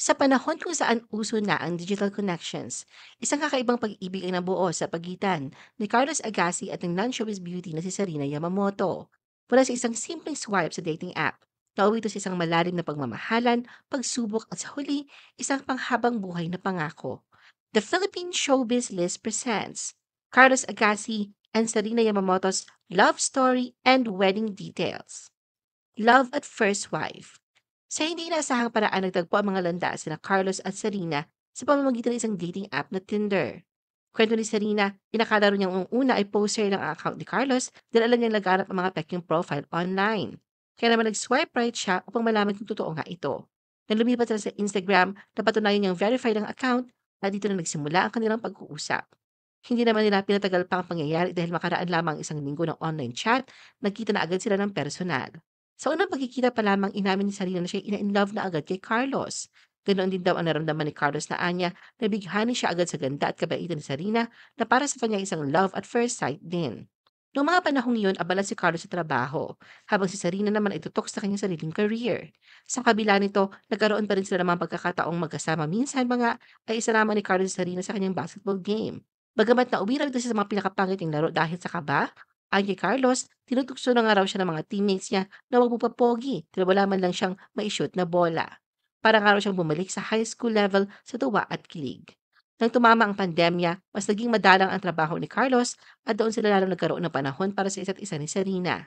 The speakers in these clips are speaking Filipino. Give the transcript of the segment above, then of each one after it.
Sa panahon kung saan uso na ang digital connections, isang kakaibang pag-ibig ang nabuo sa pagitan ni Carlos Agassi at ng non-showbiz beauty na si Sarina Yamamoto. Mula sa isang simpleng swipe sa dating app, nauwi ito sa isang malalim na pagmamahalan, pagsubok at sa huli, isang panghabang buhay na pangako. The Philippine Showbiz List presents Carlos Agassi and Sarina Yamamoto's love story and wedding details. Love at First Wife. Sa hindi inaasahang paraan nagtagpo ang mga landas sina Carlos at Sarina sa pamamagitan ng isang dating app na Tinder. Kwento ni Sarina, inakala rin niyang una ay poster lang ang account ni Carlos dahil alam niyang laganap ang mga peking profile online. Kaya naman nag-swipe right siya upang malaman kung totoo nga ito. Nang lumipat sila sa Instagram, napatunayan niyang verified ang account at dito na nagsimula ang kanilang pag-uusap. Hindi naman nila pinatagal pa ang pangyayari dahil makaraan lamang isang linggo ng online chat, nagkita na agad sila ng personal. Sa unang pagkikita pa lamang inamin ni Sarina na siya ina-inlove na agad kay Carlos. Ganoon din daw ang naramdaman ni Carlos na anya, nabighani siya agad sa ganda at kabaitan ni Sarina na para sa kanya isang love at first sight din. Noong mga panahong iyon, abala si Carlos sa trabaho, habang si Sarina naman ay tutok sa kanyang sariling career. Sa kabila nito, nagkaroon pa rin sila ng mga pagkakataong magkasama. Minsan mga ay isa lamang ni Carlos si Sarina sa kanyang basketball game. Bagamat nauwi raw ito sa mga pinakapangit niyang laro dahil sa kaba, ayon kay Carlos, tinutukso na nga raw siya ng mga teammates niya na wag magpapogi dahil wala man lang siyang mai-shoot na bola. Para nga raw siyang bumalik sa high school level sa tuwa at kilig. Nang tumama ang pandemya, mas naging madalang ang trabaho ni Carlos at doon sila lalong nagkaroon ng panahon para sa isa't isa ni Serena.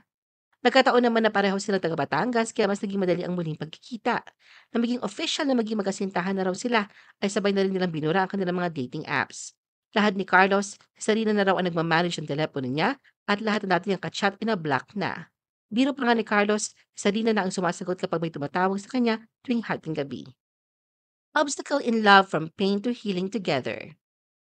Nagkataon naman na pareho silang taga Batangas kaya mas naging madali ang muling pagkikita. Na maging official na maging magkasintahan na raw sila ay sabay na rin nilang binura ang kanilang mga dating apps. Lahat ni Carlos, si Sarina na raw ang nagmamanage ng telepono niya at lahat ng dati niyang kachat ay na-block na. Biro pa nga ni Carlos, si Sarina na ang sumasagot kapag may tumatawag sa kanya tuwing hating gabi. Obstacle in love from pain to healing together.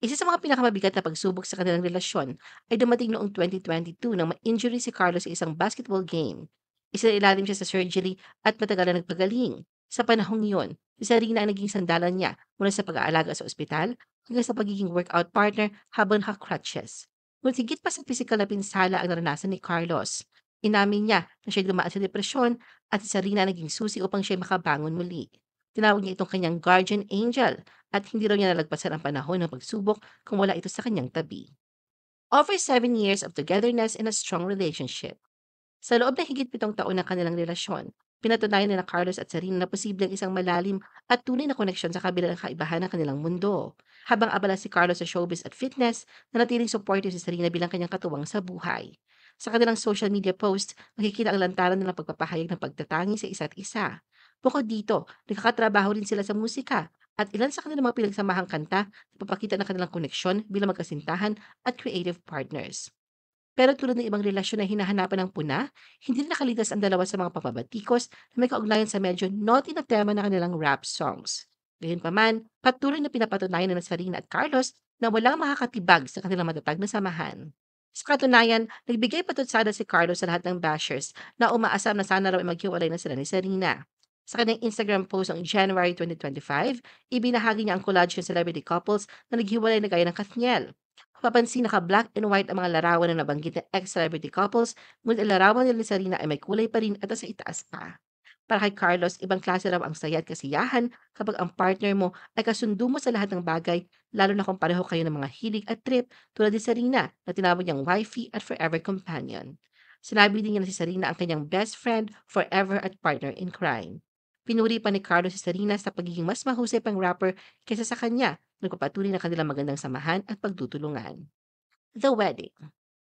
Isa sa mga pinakamabigat na pagsubok sa kanilang relasyon ay dumating noong 2022 nang ma-injury si Carlos sa isang basketball game. Isinailalim siya sa surgery at matagal na nagpagaling. Sa panahong iyon, si Sarina ang naging sandalan niya mula sa pag-aalaga sa ospital hanggang sa pagiging workout partner habang naka-crutches. Ngunit higit pa sa physical na pinsala ang naranasan ni Carlos. Inamin niya na siya dumaan sa depresyon at si Sarina ang naging susi upang siya makabangon muli. Tinawag niya itong kanyang guardian angel at hindi raw niya nalagpasan ang panahon ng pagsubok kung wala ito sa kanyang tabi. Over 7 years of togetherness in a strong relationship. Sa loob ng higit 7 taon ng kanilang relasyon, pinatunayan ni na Carlos at Sarina na posibleng isang malalim at tunay na koneksyon sa kabila ng kaibahan ng kanilang mundo. Habang abala si Carlos sa showbiz at fitness, nanatiling supportive si Sarina bilang kanyang katuwang sa buhay. Sa kanilang social media post, makikita ang lantaran nilang pagpapahayag ng pagtatangi sa isa't isa. Bukod dito, nakakatrabaho rin sila sa musika at ilan sa kanilang mga pinagsamahang kanta napapakita ng kanilang koneksyon bilang magkasintahan at creative partners. Pero tulad ng ibang relasyon na hinahanapan ng puna, hindi rin nakalitas ang dalawa sa mga pagbabatikos na may kaugnayan sa medyo naughty na tema ng kanilang rap songs. Gayunpaman, patuloy na pinapatunayan ng Sarina at Carlos na walang makakatibag sa kanilang matatag na samahan. Sa katunayan, nagbigay patutsada si Carlos sa lahat ng bashers na umaasam na sana raw ay maghiwalay na sila ni Sarina. Sa kanyang Instagram post noong January 2025, ibinahagi niya ang collage ng celebrity couples na naghiwalay na gaya ng Kathniel. Mapapansin naka-black and white ang mga larawan na nabanggit na ex-celebrity couples, ngunit ang larawan nila ni Sarina ay may kulay pa rin at nasa itaas pa. Para kay Carlos, ibang klase raw ang saya at kasiyahan kapag ang partner mo ay kasundo mo sa lahat ng bagay, lalo na kung pareho kayo ng mga hilig at trip tulad ni Sarina na tinawag niyang wifey at forever companion. Sinabi din niya na si Sarina ang kanyang best friend, forever at partner in crime. Pinuri pa ni Carlos si Sarina sa pagiging mas mahusay pang rapper kaysa sa kanya, nagpapatuloy na kanilang magandang samahan at pagtutulungan. The wedding.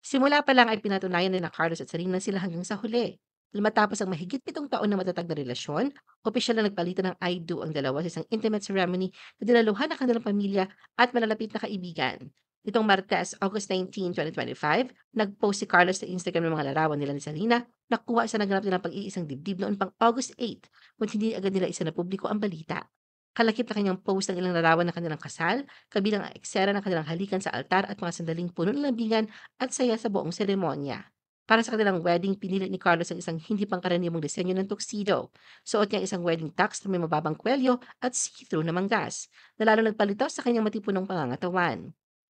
Simula pa lang ay pinatunayan ni na Carlos at Serena sila hanggang sa huli. Matapos ang mahigit 7 taon na matatag na relasyon, opisyal na nagpalitan ng I do ang dalawa sa isang intimate ceremony na dinaluhan ng kanilang pamilya at malalapit na kaibigan. Itong Martes, August 19, 2025, nag-post si Carlos sa Instagram ng mga larawan nila ni Serena na kuha sa naganap nilang pag-iisang dibdib noon pang August 8, ngunit hindi agad nila isa na publiko ang balita. Kalakip na kanyang post ng ilang larawan ng kanilang kasal, kabilang ang eksena ng kanilang halikan sa altar at mga sandaling puno ng lambingan at saya sa buong seremonya. Para sa kanilang wedding, pinili ni Carlos ang isang hindi pangkaraniwang disenyo ng tuxedo. Suot niya ang isang wedding tux na may mababang kwelyo at see-through na manggas, na lalo nagpalitaw sa kanyang matipunong pangangatawan.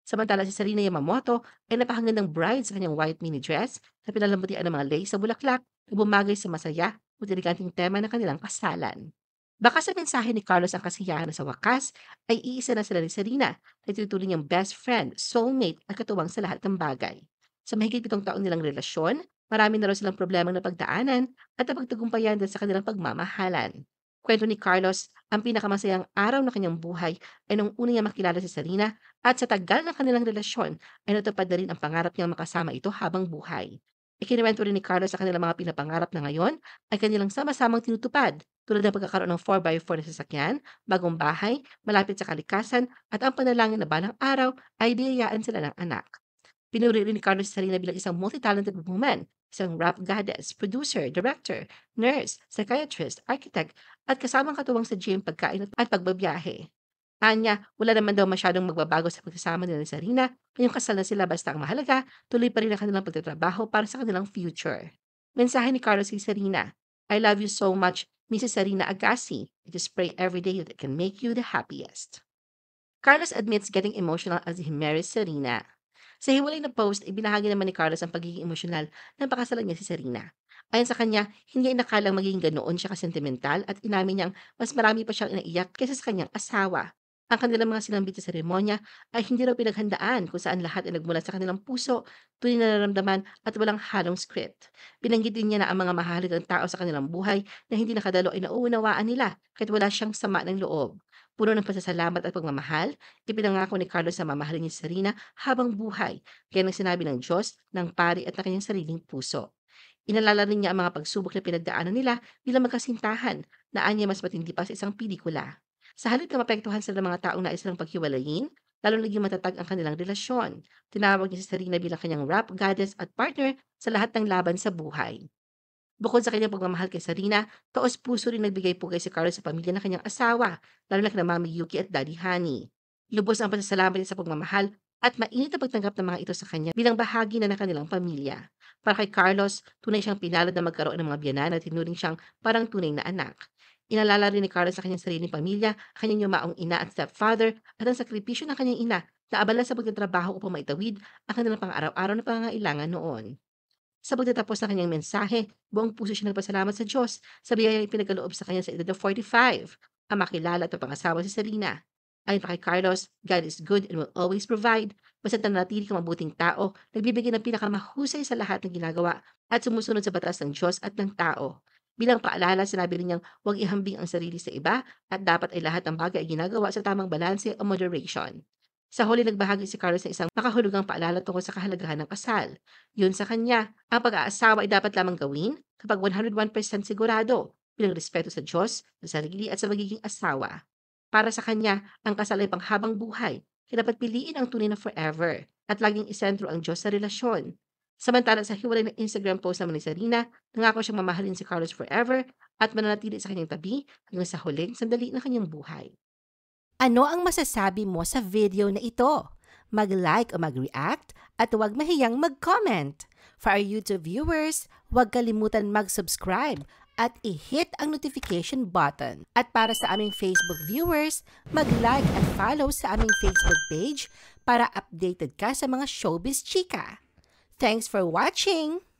Samantala si Sarina Yamamoto ay napakagandang bride sa kanyang white mini dress na pinalambutian ng mga lace sa bulaklak na bumagay sa masaya at eleganteng tema ng kanilang kasalan. Baka sa mensahe ni Carlos ang kasiyahan na sa wakas ay iisa na sila ni Serena na itinuturing niyang best friend, soulmate at katuwang sa lahat ng bagay. Sa mahigit 7 taon nilang relasyon, marami na raw silang problemang napagdaanan at napagtagumpayan dahil sa kanilang pagmamahalan. Kwento ni Carlos, ang pinakamasayang araw ng kanyang buhay ay nung una niya makilala si Serena at sa tagal ng kanilang relasyon ay natupad na rin ang pangarap niyang makasama ito habang buhay. Ikinuwento rin ni Carlos sa kanilang mga pinapangarap na ngayon ay kanilang sama-samang tinutupad tulad ng pagkakaroon ng 4x4 na sasakyan, bagong bahay, malapit sa kalikasan, at ang panalangin na balang araw ay biyayaan sila ng anak. Pinuri rin ni Carlos si Sarina bilang isang multi-talented woman, isang rap goddess, producer, director, nurse, psychiatrist, architect, at kasamang katuwang sa gym, pagkain at pagbabiyahe. Anya, wala naman daw masyadong magbabago sa pagsasama nila ni Sarina, ngayong kasal na sila basta ang mahalaga, tuloy pa rin ang kanilang pagtatrabaho para sa kanilang future. Mensahe ni Carlos kay Sarina, I love you so much, Mrs. Sarina Agassi. I just pray every day that it can make you the happiest. Carlos admits getting emotional as he marries Serena. Sa hiwalay na post, ibinahagi naman ni Carlos ang pagiging emosyonal ng pakasalan niya si Serena. Ayon sa kanya, hindi niya inakalang magiging ganoon siya kasentimental at inamin niyang mas marami pa siyang inaiyak kaysa sa kanyang asawa. Ang kanilang mga sinambit sa seremonya ay hindi raw pinaghandaan kung saan lahat ay nagmula sa kanilang puso, tunay na nararamdaman at walang halong script. Binanggit din niya na ang mga mahalagang tao sa kanilang buhay na hindi nakadalo ay nauunawaan nila kahit wala siyang sama ng loob. Puno ng pasasalamat at pagmamahal, ipinangako ni Carlos na mamahalin niya si Serena habang buhay, kaya nang sinabi ng Diyos, ng pari at ng kanyang sariling puso. Inalala rin niya ang mga pagsubok na pinagdaanan nila bilang magkasintahan na anya mas matindi pa sa isang pelikula. Sa halip na mapektuhan sila ng mga taong nais silang paghiwalayin, lalo naging matatag ang kanilang relasyon. Tinawag niya si Serena bilang kanyang rap goddess at partner sa lahat ng laban sa buhay. Bukod sa kanyang pagmamahal kay Sarina, taos-puso rin nagbigay-pugay si Carlos sa pamilya ng kanyang asawa, lalo na kina Mami Yuki at Daddy Honey. Lubos ang pasasalamat niya sa pagmamahal at mainit ang pagtanggap ng mga ito sa kanya bilang bahagi na ng kanilang pamilya. Para kay Carlos, tunay siyang pinalad na magkaroon ng mga biyanan at tinuring siyang parang tunay na anak. Inalala rin ni Carlos sa kanyang sariling pamilya, ang kanyang yumaong ina at stepfather at ang sakripisyo ng kanyang ina na abala sa pagtatrabaho upang maitawid ang kanilang pang-araw-araw na pangangailangan noon. Sa pagtatapos ng kanyang mensahe, buong puso siya nagpasalamat sa Diyos sa biyayang ipinagkaloob sa kanya sa edad na 45, ang makilala at mapangasawa si Serena. Ayon pa kay Carlos, God is good and will always provide. Basta nanatili kang mabuting tao, nagbibigay ng pinakamahusay sa lahat ng ginagawa at sumusunod sa batas ng Diyos at ng tao. Bilang paalala, sinabi rin niyang huwag ihambing ang sarili sa iba at dapat ay lahat ng bagay ay ginagawa sa tamang balanse o moderation. Sa huli nagbahagi si Carlos ng isang makahulugang paalala tungkol sa kahalagahan ng kasal. Yun sa kanya, ang pag-aasawa ay dapat lamang gawin kapag 101% sigurado bilang respeto sa Diyos, sa sarili at sa magiging asawa. Para sa kanya, ang kasal ay panghabang buhay, kaya dapat piliin ang tunay na forever at laging isentro ang Diyos sa relasyon. Samantala sa hiwalay ng Instagram post naman ni Sarina, nangako siyang mamahalin si Carlos forever at mananatili sa kanyang tabi hanggang sa huling sandali ng kanyang buhay. Ano ang masasabi mo sa video na ito? Mag-like o mag-react at huwag mahiyang mag-comment. For our YouTube viewers, huwag kalimutan mag-subscribe at i-hit ang notification button. At para sa aming Facebook viewers, mag-like at follow sa aming Facebook page para updated ka sa mga showbiz chika. Thanks for watching!